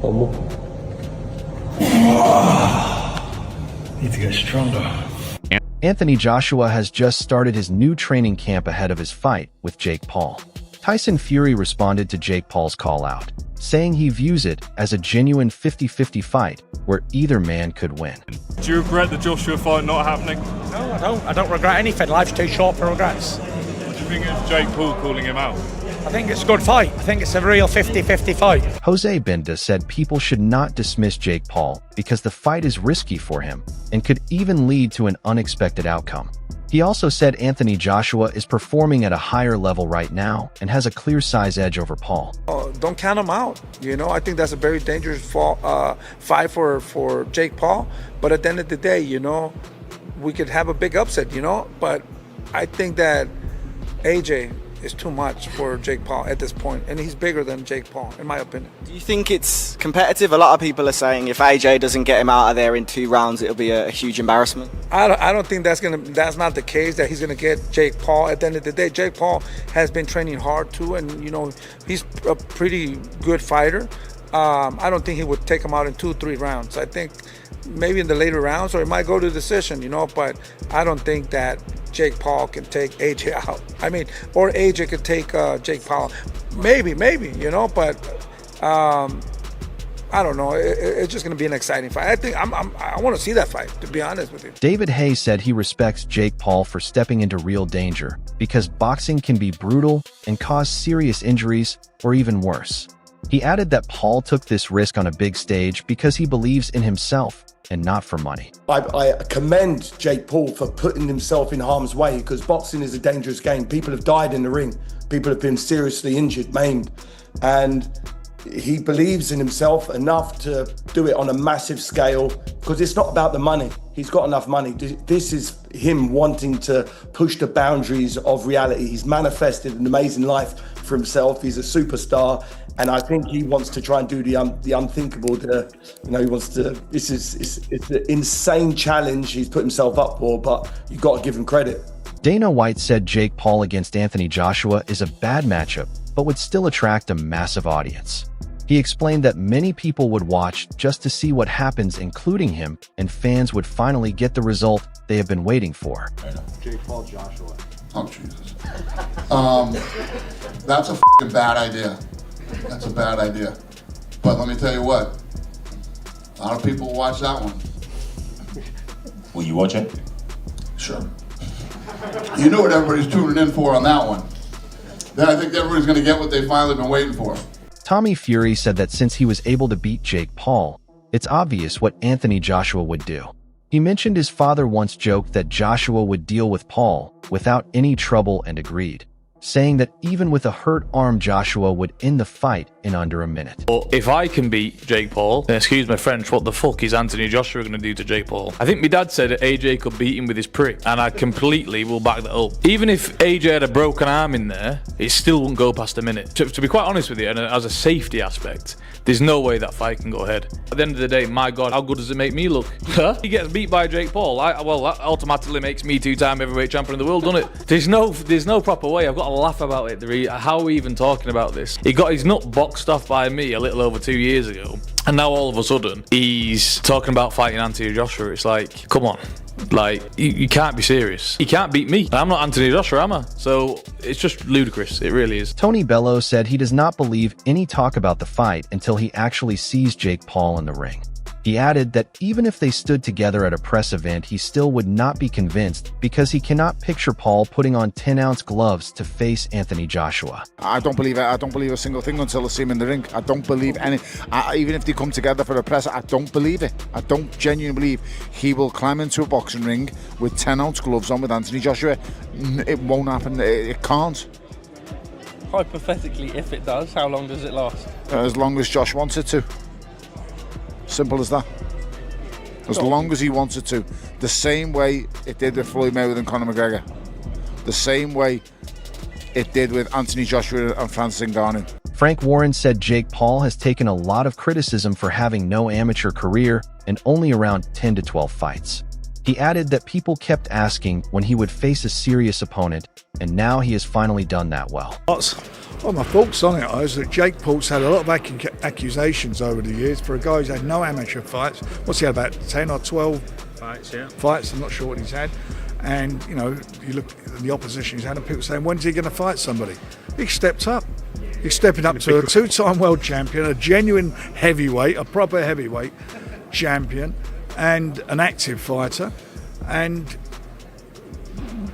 One more. Need to get stronger. Anthony Joshua has just started his new training camp ahead of his fight with Jake Paul. Tyson Fury responded to Jake Paul's call-out, saying he views it as a genuine 50-50 fight where either man could win. Do you regret the Joshua fight not happening? No, I don't. I don't regret anything. Life's too short for regrets. What do you think of Jake Paul calling him out? I think it's a good fight. I think it's a real 50-50 fight. Jose Benda said people should not dismiss Jake Paul because the fight is risky for him and could even lead to an unexpected outcome. He also said Anthony Joshua is performing at a higher level right now and has a clear size edge over Paul. Don't count him out. You know, I think that's a very dangerous fight for Jake Paul. But at the end of the day, you know, we could have a big upset, you know. But I think that AJ is too much for Jake Paul at this point, and he's bigger than Jake Paul, in my opinion. Do you think it's competitive? A lot of people are saying if AJ doesn't get him out of there in 2 rounds, it'll be a huge embarrassment. I don't think that's not the case, that he's gonna get Jake Paul. At the end of the day, Jake Paul has been training hard too, and you know, he's a pretty good fighter. I don't think he would take him out in 2-3 rounds. I think maybe in the later rounds, or it might go to decision, you know, but I don't think that Jake Paul can take AJ out. I mean, or AJ could take Jake Paul. Maybe, you know, but I don't know. It's just going to be an exciting fight. I think I want to see that fight, to be honest with you. David Hayes said he respects Jake Paul for stepping into real danger because boxing can be brutal and cause serious injuries or even worse. He added that Paul took this risk on a big stage because he believes in himself and not for money. I commend Jake Paul for putting himself in harm's way, because boxing is a dangerous game. People have died in the ring. People have been seriously injured, maimed. And he believes in himself enough to do it on a massive scale, because it's not about the money. He's got enough money. This is him wanting to push the boundaries of reality. He's manifested an amazing life for himself. He's a superstar. And I think he wants to try and do the unthinkable. He wants to. It's an insane challenge he's put himself up for, but you've got to give him credit. Dana White said Jake Paul against Anthony Joshua is a bad matchup, but would still attract a massive audience. He explained that many people would watch just to see what happens, including him, and fans would finally get the result they have been waiting for. Jake Paul, Joshua. Oh, Jesus. That's a f***ing bad idea. That's a bad idea. But let me tell you what, a lot of people watch that one. Will you watch it? Sure. You know what everybody's tuning in for on that one. Then I think everybody's going to get what they've finally been waiting for. Tommy Fury said that since he was able to beat Jake Paul, it's obvious what Anthony Joshua would do. He mentioned his father once joked that Joshua would deal with Paul without any trouble and agreed, saying that even with a hurt arm, Joshua would end the fight in under a minute. But if I can beat Jake Paul, then excuse my French, what the fuck is Anthony Joshua going to do to Jake Paul? I think my dad said that AJ could beat him with his prick, and I completely will back that up. Even if AJ had a broken arm in there, it still wouldn't go past a minute. To be quite honest with you, and as a safety aspect, there's no way that fight can go ahead. At the end of the day, my God, how good does it make me look? He gets beat by Jake Paul. Well, that automatically makes me 2-time heavyweight champion of the world, doesn't it? There's no proper way. I've got to laugh about it. How are we even talking about this? He got his nut boxed off by me a little over 2 years ago, and now all of a sudden he's talking about fighting Anthony Joshua. It's like, come on. Like, you can't be serious. He can't beat me. I'm not Anthony Joshua, am I? So it's just ludicrous. It really is. Tony Bello said he does not believe any talk about the fight until he actually sees Jake Paul in the ring. He added that even if they stood together at a press event, he still would not be convinced because he cannot picture Paul putting on 10-ounce gloves to face Anthony Joshua. I don't believe it. I don't believe a single thing until I see him in the ring. I don't believe any. Even if they come together for a press, I don't believe it. I don't genuinely believe he will climb into a boxing ring with 10-ounce gloves on with Anthony Joshua. It won't happen. It can't. Hypothetically, if it does, how long does it last? As long as Josh wants it to. Simple as that. As long as he wants it to. The same way it did with Floyd Mayweather and Conor McGregor. The same way it did with Anthony Joshua and Francis Ngannou. Frank Warren said Jake Paul has taken a lot of criticism for having no amateur career and only around 10 to 12 fights. He added that people kept asking when he would face a serious opponent, and now he has finally done that well. Well, my thoughts on it is that Jake Paul's had a lot of accusations over the years for a guy who's had no amateur fights. What's he had, about 10 or 12 fights? I'm not sure what he's had. And, you know, you look at the opposition he's had and people saying, when's he going to fight somebody? He stepped up. He's stepping up to a two-time world champion, a genuine heavyweight, a proper heavyweight champion, and an active fighter. And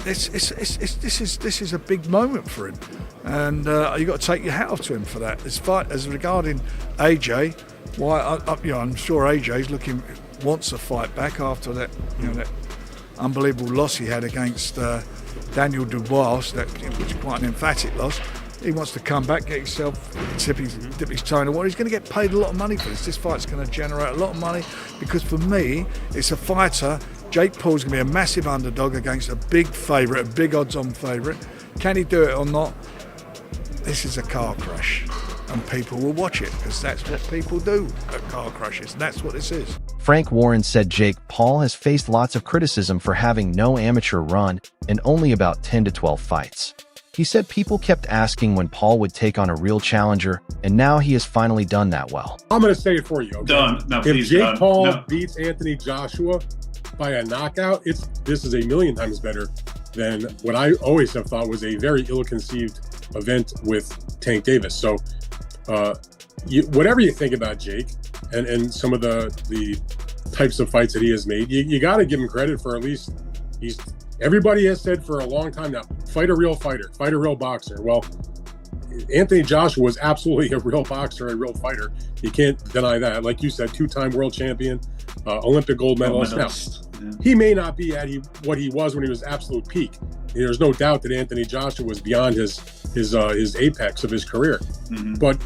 this is a big moment for him. And you've got to take your hat off to him for that. As regarding AJ, I'm sure AJ's wants a fight back after that, that unbelievable loss he had against Daniel Dubois, which is quite an emphatic loss. He wants to come back, get himself, dip his toe in the water. He's going to get paid a lot of money for this. This fight's going to generate a lot of money because for me, it's a fighter. Jake Paul's going to be a massive underdog against a big favourite, a big odds-on favourite. Can he do it or not? This is a car crash, and people will watch it because that's what people do at car crashes, and that's what this is. Frank Warren said Jake Paul has faced lots of criticism for having no amateur run and only about 10 to 12 fights. He said people kept asking when Paul would take on a real challenger, and now he has finally done that well. I'm going to say it for you. Okay? Done. No, if Jake Paul beats Anthony Joshua by a knockout, this is a million times better than what I always have thought was a very ill-conceived event with Tank Davis. So whatever you think about Jake and some of the types of fights that he has made, you got to give him credit for at least everybody has said for a long time now, fight a real fighter, fight a real boxer. Well, Anthony Joshua was absolutely a real boxer, a real fighter. You can't deny that. Like you said, two-time world champion, Olympic gold medalist. Now, he may not be at what he was when he was absolute peak. There's no doubt that Anthony Joshua was beyond his apex of his career. Mm-hmm. But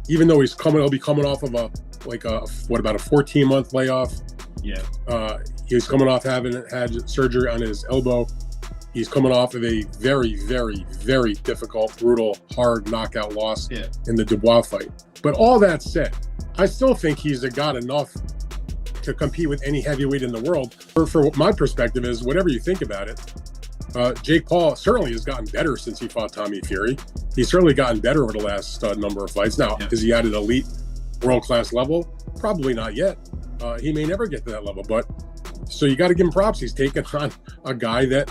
even though he'll be coming off of about a 14-month layoff. Yeah. He's coming off having had surgery on his elbow. He's coming off of a very, very, very difficult, brutal, hard knockout loss in the Dubois fight. But all that said, I still think he's got enough to compete with any heavyweight in the world. For my perspective is, whatever you think about it, Jake Paul certainly has gotten better since he fought Tommy Fury. He's certainly gotten better over the last number of fights. Now, is he at an elite, world-class level? Probably not yet. He may never get to that level, but so you got to give him props. He's taken on a guy that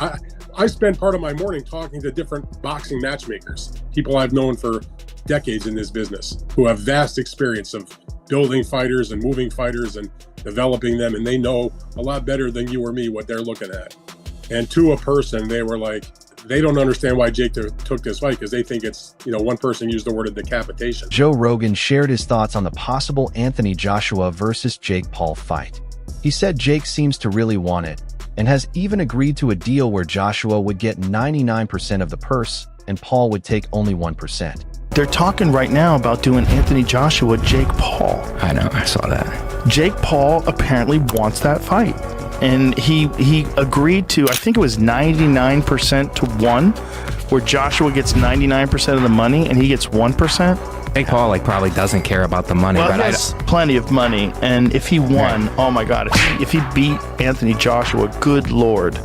I spend part of my morning talking to different boxing matchmakers, people I've known for decades in this business, who have vast experience of building fighters and moving fighters and developing them, and they know a lot better than you or me what they're looking at. And to a person, they were like, they don't understand why Jake took this fight because they think it's, one person used the word of decapitation. Joe Rogan shared his thoughts on the possible Anthony Joshua versus Jake Paul fight. He said Jake seems to really want it and has even agreed to a deal where Joshua would get 99% of the purse and Paul would take only 1%. They're talking right now about doing Anthony Joshua, Jake Paul. I know, I saw that. Jake Paul apparently wants that fight. And he agreed to, I think it was 99% to 1, where Joshua gets 99% of the money and he gets 1%. Jake Paul probably doesn't care about the money. Well, he has plenty of money, and if he won, oh my God, if he beat Anthony Joshua, good Lord.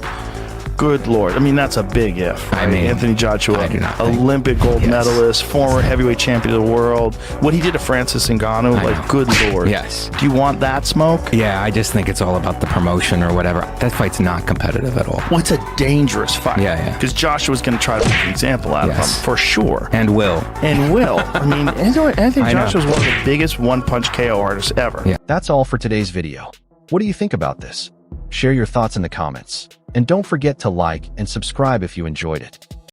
Good Lord. I mean, that's a big if. Right? Anthony Joshua, Olympic gold medalist, former heavyweight champion of the world. What he did to Francis Ngannou, good Lord. Yes. Do you want that smoke? Yeah, I just think it's all about the promotion or whatever. That fight's not competitive at all. Well, it's a dangerous fight. Yeah. Because Joshua's going to try to make an example out of him, for sure. And will. I mean, Anthony Joshua's one of the biggest one-punch KO artists ever. Yeah. That's all for today's video. What do you think about this? Share your thoughts in the comments. And don't forget to like and subscribe if you enjoyed it.